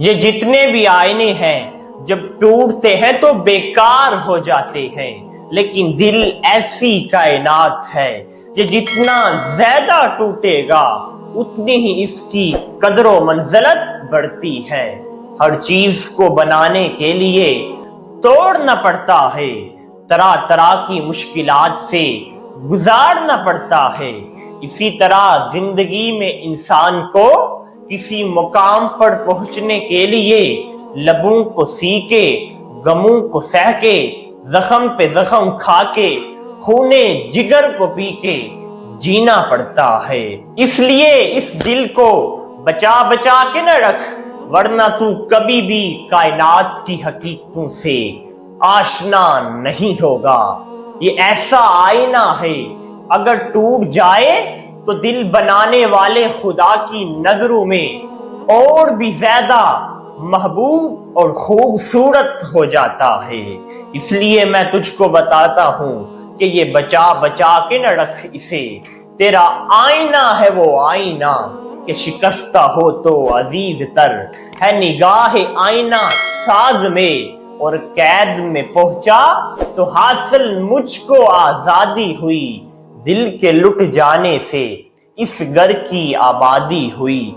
یہ جتنے بھی آئینے ہیں جب ٹوٹتے ہیں تو بیکار ہو جاتے ہیں، لیکن دل ایسی کائنات ہے کہ جتنا زیادہ ٹوٹے گا اتنی ہی اس کی قدر و منزلت بڑھتی ہے۔ ہر چیز کو بنانے کے لیے توڑنا پڑتا ہے، طرح طرح کی مشکلات سے گزارنا پڑتا ہے۔ اسی طرح زندگی میں انسان کو کسی مقام پر پہنچنے کے لیے لبوں کو سی کے، غموں کو سہ کے، زخم پہ زخم کھا کے، خونے جگر کو پی کے جینا پڑتا ہے۔ اس لیے اس دل کو بچا بچا کے نہ رکھ، ورنہ تو کبھی بھی کائنات کی حقیقتوں سے آشنا نہیں ہوگا۔ یہ ایسا آئینہ ہے، اگر ٹوٹ جائے تو دل بنانے والے خدا کی نظروں میں اور بھی زیادہ محبوب اور خوبصورت ہو جاتا ہے۔ اس لیے میں تجھ کو بتاتا ہوں کہ یہ بچا بچا کے نہ رکھ اسے، تیرا آئینہ ہے وہ آئینہ کہ شکستہ ہو تو عزیز تر ہے نگاہ آئینہ ساز میں، اور قید میں پہنچا تو حاصل مجھ کو آزادی ہوئی، دل کے لٹ جانے سے اس گھر کی آبادی ہوئی۔